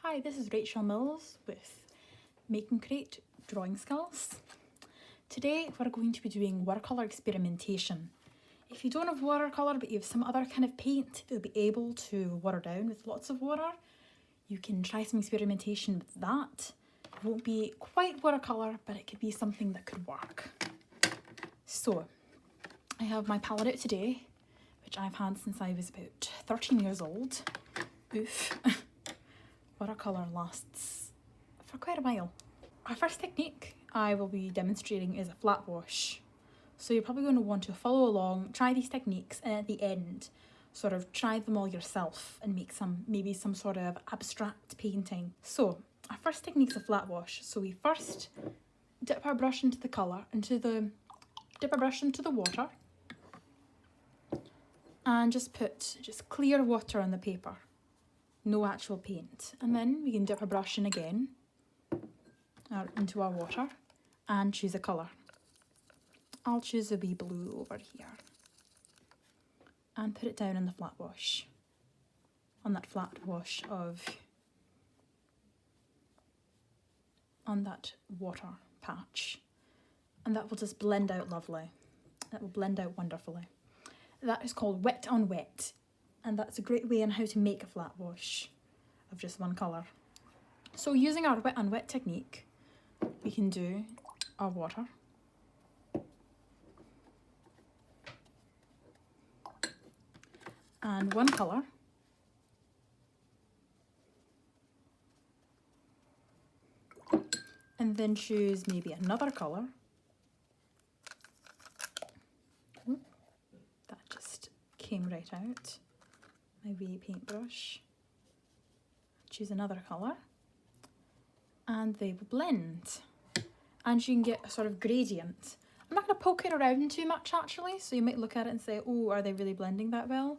Hi, this is Rachel Mills with Make and Create Drawing Skills. Today we're going to be doing watercolour experimentation. If you don't have watercolour but you have some other kind of paint that will be able to water down with lots of water, you can try some experimentation with that. It won't be quite watercolour, but it could be something that could work. So, I have my palette out today, which I've had since I was about 13 years old. Oof. Watercolour lasts for quite a while. Our first technique I will be demonstrating is a flat wash. So you're probably going to want to follow along, try these techniques, and at the end sort of try them all yourself and make maybe some sort of abstract painting. So our first technique is a flat wash. So we first dip our brush into the colour, dip our brush into the water, and just clear water on the paper. No actual paint. And then we can dip our brush in again into our water and choose a colour. I'll choose a wee blue over here and put it down in the flat wash, on that flat wash on that water patch, and that will just blend out lovely. That will blend out wonderfully. That is called wet on wet. And that's a great way on how to make a flat wash of just one colour. So using our wet on wet technique, we can do our water. And one colour. And then choose maybe another colour. That just came right out. My wee paintbrush, choose another colour, and they will blend. And you can get a sort of gradient. I'm not going to poke it around too much actually, so you might look at it and say, oh, are they really blending that well?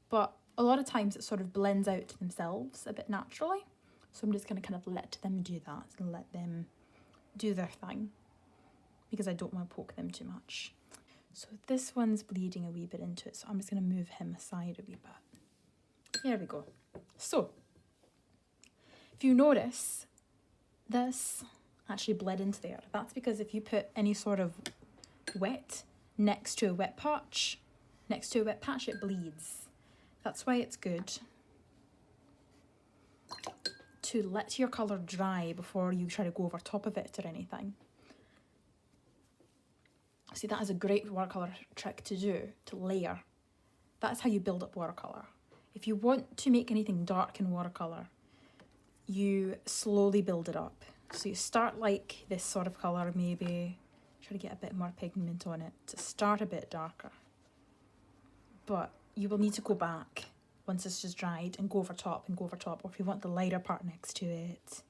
But a lot of times it sort of blends out to themselves a bit naturally. So I'm just going to kind of let them do that and let them do their thing, because I don't want to poke them too much. So this one's bleeding a wee bit into it, so I'm just going to move him aside a wee bit. There we go. So, if you notice, this actually bled into there. That's because if you put any sort of wet next to a wet patch, it bleeds. That's why it's good to let your colour dry before you try to go over top of it or anything. See, that is a great watercolour trick to do, to layer. That's how you build up watercolour. If you want to make anything dark in watercolour, you slowly build it up. So you start like this sort of colour, maybe try to get a bit more pigment on it to start a bit darker. But you will need to go back once it's just dried and go over top, or if you want the lighter part next to it.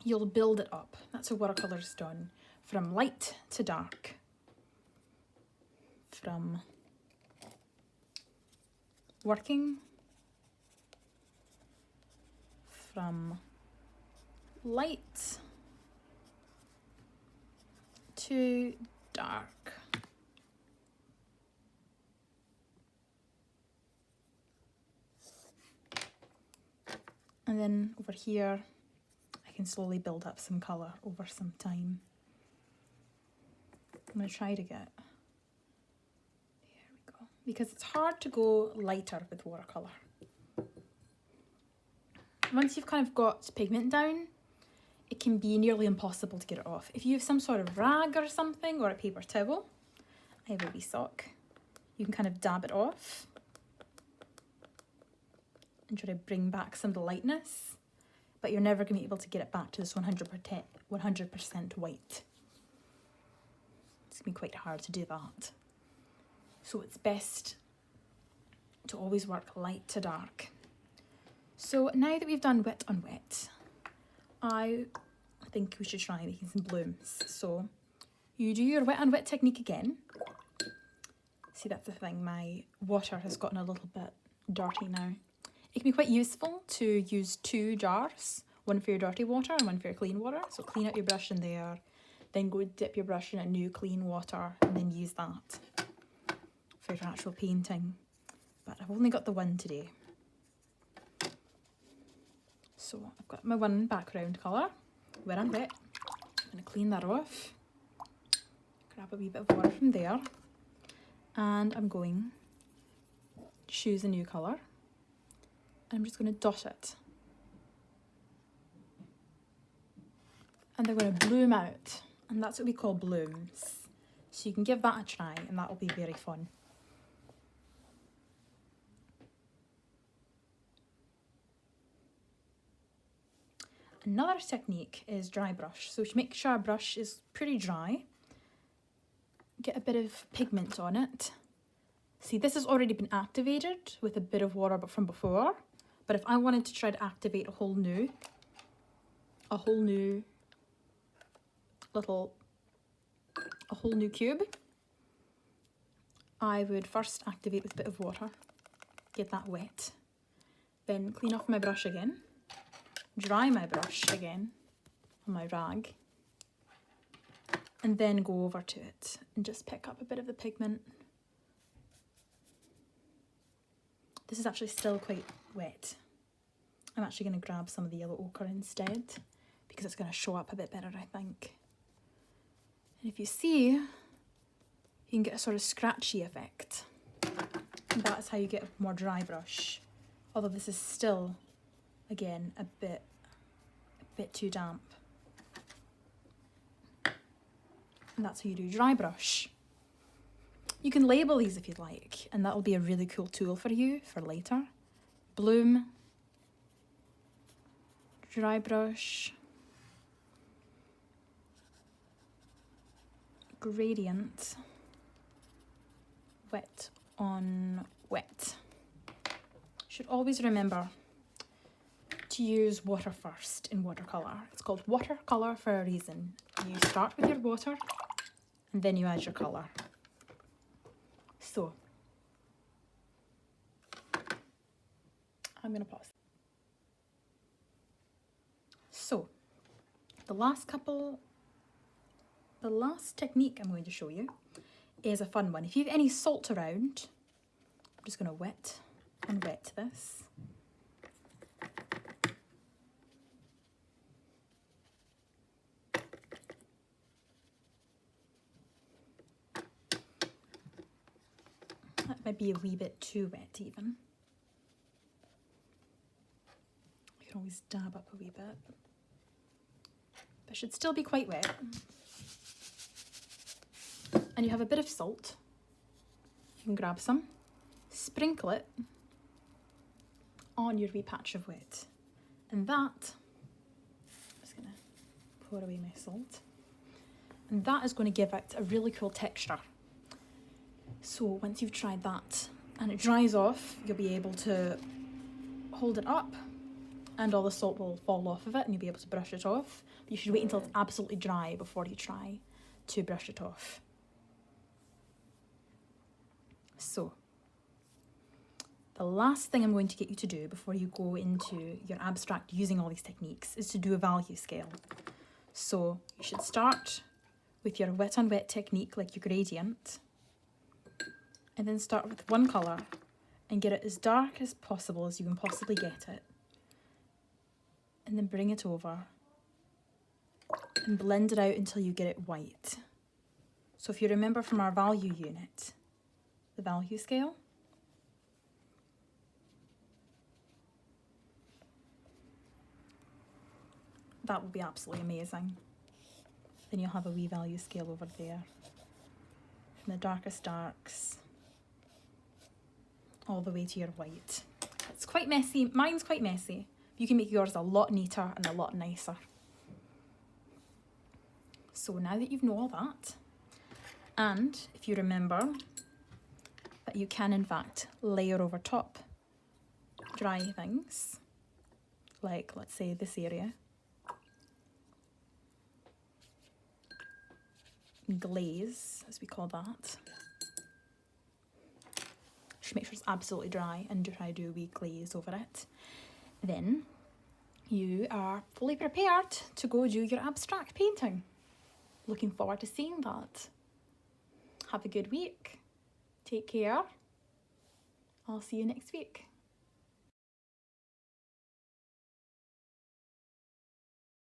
You'll build it up. That's how watercolour is done. From light to dark. From working from light to dark. And then over here, I can slowly build up some colour over some time. I'm going to try to get, there we go, because it's hard to go lighter with watercolour. Once you've kind of got pigment down, it can be nearly impossible to get it off. If you have some sort of rag or something, or a paper towel, I have a wee sock, you can kind of dab it off and try to bring back some of the lightness, but you're never going to be able to get it back to this 100% white. It's going to be quite hard to do that. So it's best to always work light to dark. So now that we've done wet on wet, I think we should try making some blooms. So you do your wet on wet technique again. See, that's the thing, my water has gotten a little bit dirty now. It can be quite useful to use two jars, one for your dirty water and one for your clean water. So clean out your brush in there, then go dip your brush in a new clean water and then use that for your actual painting. But I've only got the one today. So I've got my one background colour, wet and wet. I'm going to clean that off, grab a wee bit of water from there, and I'm going to choose a new colour. I'm just going to dot it. And they're going to bloom out, and that's what we call blooms. So you can give that a try, and that will be very fun. Another technique is dry brush. So to make sure our brush is pretty dry, get a bit of pigment on it. See, this has already been activated with a bit of water from before, but if I wanted to try to activate a whole new cube, I would first activate with a bit of water, get that wet, then clean off my brush again, dry my brush again on my rag, and then go over to it and just pick up a bit of the pigment. This is actually still quite wet. I'm actually going to grab some of the yellow ochre instead because it's going to show up a bit better, I think. And if you see, you can get a sort of scratchy effect. And that is how you get a more dry brush. Although this is still, again, a bit too damp. And that's how you do dry brush. You can label these if you'd like, and that will be a really cool tool for you for later. Bloom, dry brush, gradient, wet on wet. Should always remember to use water first in watercolour. It's called watercolour for a reason. You start with your water and then you add your colour. So, I'm going to pause. So, the last technique I'm going to show you is a fun one. If you have any salt around, I'm just going to wet and wet this. That might be a wee bit too wet even. You can always dab up a wee bit. But it should still be quite wet. And you have a bit of salt. You can grab some, sprinkle it on your wee patch of wet. And that, I'm just going to pour away my salt. And that is going to give it a really cool texture. So once you've tried that and it dries off, you'll be able to hold it up and all the salt will fall off of it and you'll be able to brush it off. But you should wait until it's absolutely dry before you try to brush it off. So, the last thing I'm going to get you to do before you go into your abstract using all these techniques is to do a value scale. So, you should start with your wet on wet technique, like your gradient, and then start with one colour and get it as dark as possible as you can possibly get it. And then bring it over and blend it out until you get it white. So if you remember from our value unit, the value scale, that will be absolutely amazing. Then you'll have a wee value scale over there. From the darkest darks all the way to your white. It's quite messy. Mine's quite messy. You can make yours a lot neater and a lot nicer. So now that you know all that, and if you remember that you can in fact layer over top dry things, like let's say this area, glaze as we call that. Just make sure it's absolutely dry and try to do a wee glaze over it. Then you are fully prepared to go do your abstract painting. Looking forward to seeing that. Have a good week. Take care. I'll see you next week.